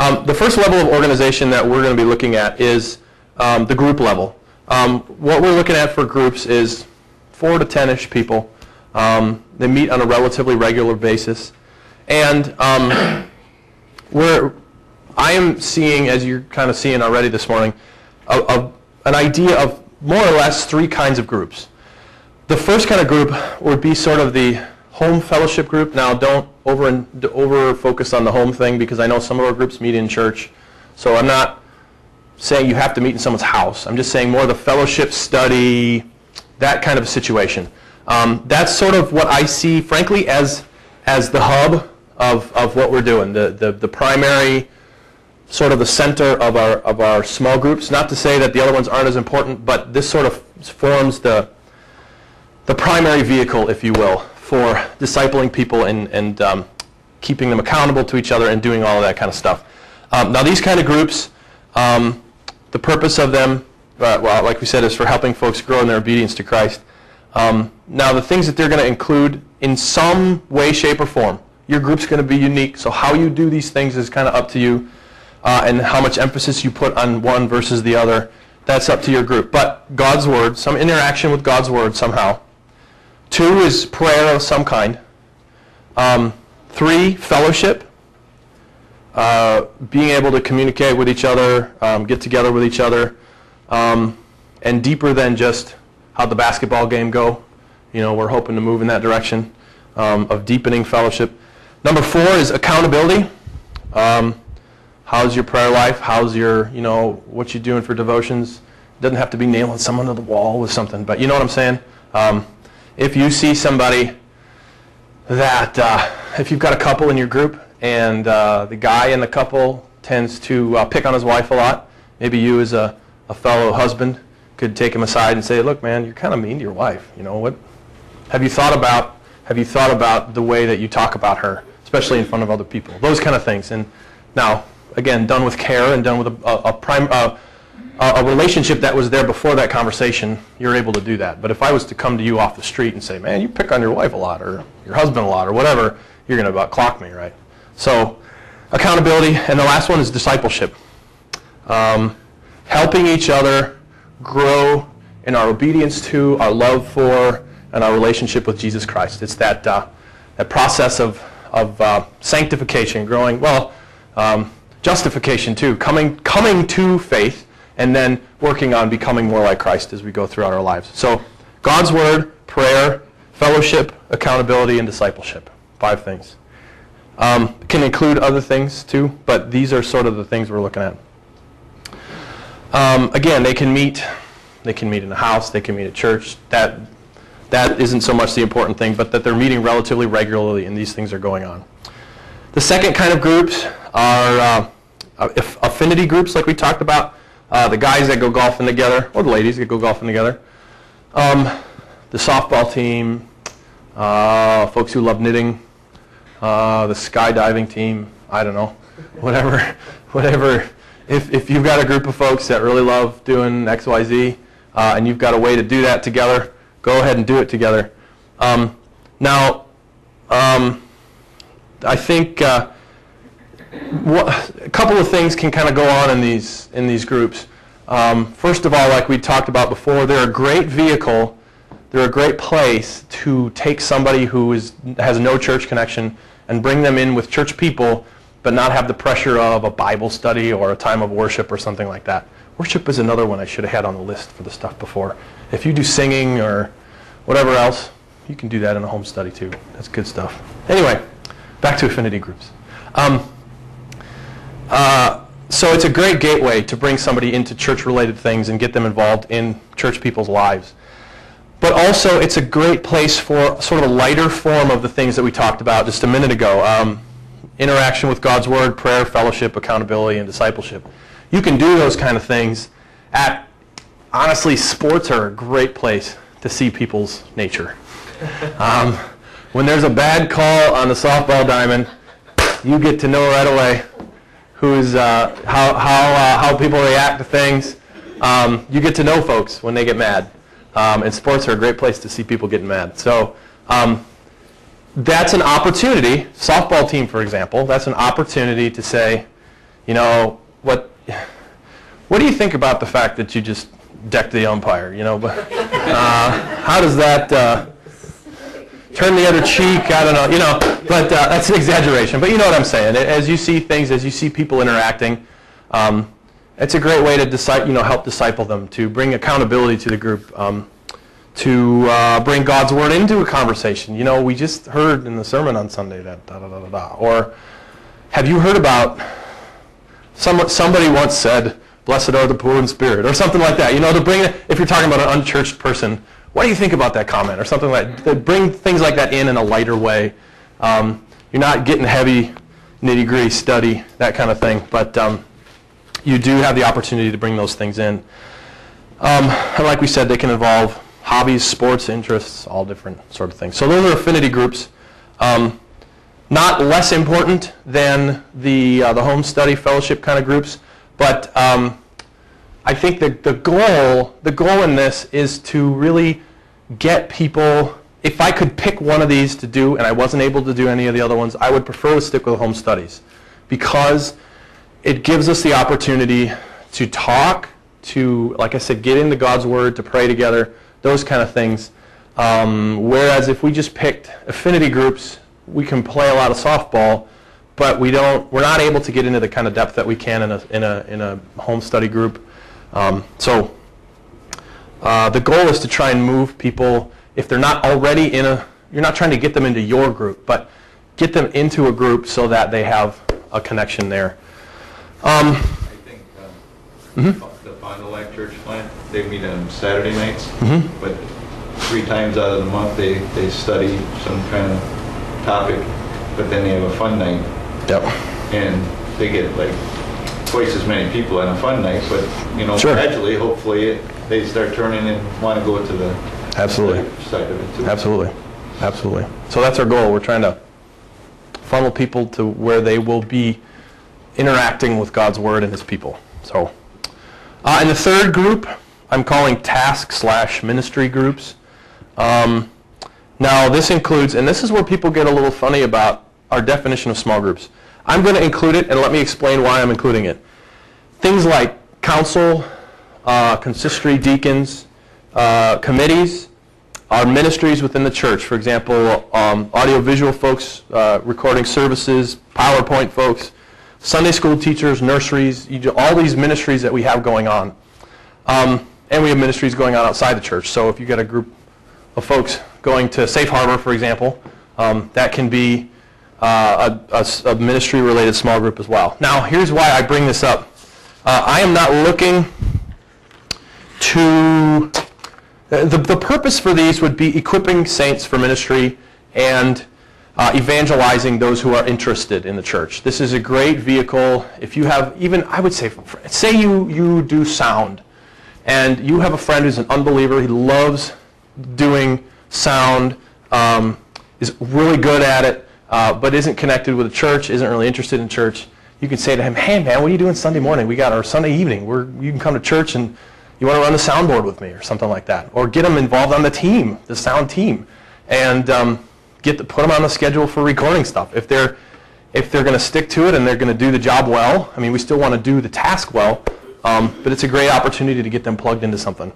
The first level of organization that we're going to be looking at is the group level. What we're looking at for groups is 4 to 10-ish people. They meet on a relatively regular basis. And I am seeing, as you're kind of seeing already this morning, an idea of more or less 3 kinds of groups. The first kind of group would be sort of the home fellowship group. Now, don't over focus on the home thing, because I know some of our groups meet in church. So I'm not saying you have to meet in someone's house. I'm just saying more the fellowship, study, that kind of situation. That's sort of what I see, frankly, as the hub of what we're doing, the primary, sort of the center of our small groups. Not to say that the other ones aren't as important, but this sort of forms the primary vehicle, if you will, for discipling people and keeping them accountable to each other and doing all of that kind of stuff. Now, these kind of groups, the purpose of them, well, like we said, is for helping folks grow in their obedience to Christ. Now, the things that they're going to include in some way, shape, or form. Your group's going to be unique, so how you do these things is kind of up to you, and how much emphasis you put on one versus the other, that's up to your group. But God's Word, some interaction with God's Word somehow. 2 is prayer of some kind. 3, fellowship. Being able to communicate with each other, get together with each other, and deeper than just how'd the basketball game go. You know, we're hoping to move in that direction of deepening fellowship. Number 4 is accountability. How's your prayer life? How's your, what you doing for devotions? It doesn't have to be nailing someone to the wall with something, but you know what I'm saying? If you see somebody that, if you've got a couple in your group, and the guy in the couple tends to pick on his wife a lot, maybe you as a fellow husband could take him aside and say, look, man, you're kind of mean to your wife. You know what? Have you thought about the way that you talk about her, especially in front of other people? Those kind of things. And now, again, done with care and done with a relationship that was there before that conversation, you're able to do that. But if I was to come to you off the street and say, man, you pick on your wife a lot, or your husband a lot, or whatever, you're going to about clock me, right? So, accountability, and the last one is discipleship. Helping each other grow in our obedience to, our love for, and our relationship with Jesus Christ. It's that process of sanctification, growing, justification too, coming to faith, and then working on becoming more like Christ as we go throughout our lives. So, God's Word, prayer, fellowship, accountability, and discipleship. 5 things. Can include other things too, but these are sort of the things we're looking at. Again, they can meet in a house, they can meet at church. That isn't so much the important thing, but that they're meeting relatively regularly and these things are going on. The second kind of groups are affinity groups, like we talked about. The guys that go golfing together, or the ladies that go golfing together. The softball team, folks who love knitting, the skydiving team, I don't know, whatever. If you've got a group of folks that really love doing X, Y, Z, and you've got a way to do that together, go ahead and do it together. Now, I think a couple of things can kind of go on in these groups. First of all, like we talked about before, they're a great vehicle. They're a great place to take somebody who has no church connection and bring them in with church people, but not have the pressure of a Bible study or a time of worship or something like that. Worship is another one I should have had on the list for the stuff before. If you do singing or whatever else, you can do that in a home study too. That's good stuff. Anyway, back to affinity groups. So it's a great gateway to bring somebody into church-related things and get them involved in church people's lives. But also, it's a great place for sort of a lighter form of the things that we talked about just a minute ago. Interaction with God's Word, prayer, fellowship, accountability, and discipleship. You can do those kind of things honestly, sports are a great place to see people's nature. When there's a bad call on the softball diamond, you get to know right away how people react to things. You get to know folks when they get mad. And sports are a great place to see people getting mad. So that's an opportunity, softball team for example, that's an opportunity to say, you know, what do you think about the fact that you just decked the umpire? You know, how does that turn the other cheek? I don't know, you know, but that's an exaggeration. But you know what I'm saying. As you see things, as you see people interacting, it's a great way to help disciple them, to bring accountability to the group, to bring God's word into a conversation. You know, we just heard in the sermon on Sunday that da-da-da-da-da. Or have you heard about somebody once said, "Blessed are the poor in spirit," or something like that. You know, to bring it, if you're talking about an unchurched person, what do you think about that comment, or something like that? Bring things like that in a lighter way. You're not getting heavy, nitty-gritty study, that kind of thing, but you do have the opportunity to bring those things in. And like we said, they can involve hobbies, sports, interests, all different sort of things. So those are affinity groups. Not less important than the home study fellowship kind of groups, but I think the goal in this is to really get people. If I could pick one of these to do and I wasn't able to do any of the other ones, I would prefer to stick with home studies, because it gives us the opportunity to talk, to, like I said, get into God's Word, to pray together, those kind of things. Whereas if we just picked affinity groups, we can play a lot of softball, but we're not able to get into the kind of depth that we can in a home study group. So the goal is to try and move people, if they're not already you're not trying to get them into your group, but get them into a group so that they have a connection there. I think the Fond du Lac Church plant, they meet on Saturday nights, but 3 times out of the month they study some kind of topic, but then they have a fun night. Yep. And they get like twice as many people on a fun night, but you know, Sure. gradually, hopefully, they start turning and want to go to the Absolutely. side of it too. Absolutely. Absolutely. So that's our goal. We're trying to funnel people to where they will be interacting with God's Word and His people. So, and the third group, I'm calling task/ministry groups. Now, this includes, and this is where people get a little funny about our definition of small groups. I'm going to include it, and let me explain why I'm including it. Things like council, consistory, deacons, committees, our ministries within the church. For example, audiovisual folks, recording services, PowerPoint folks, Sunday school teachers, nurseries, all these ministries that we have going on. And we have ministries going on outside the church. So if you get a group of folks going to Safe Harbor, for example, that can be a ministry-related small group as well. Now, here's why I bring this up. I am not looking to... The purpose for these would be equipping saints for ministry and evangelizing those who are interested in the church. This is a great vehicle. If you have even, I would say you do sound, and you have a friend who's an unbeliever. He loves doing sound, is really good at it, but isn't connected with the church, isn't really interested in church. You can say to him, "Hey man, what are you doing Sunday morning? We got our Sunday evening. You can come to church and you want to run the soundboard with me," or something like that. Or get them involved on the team, the sound team, and put them on the schedule for recording stuff. If they're going to stick to it and they're going to do the job well, I mean, we still want to do the task well, but it's a great opportunity to get them plugged into something.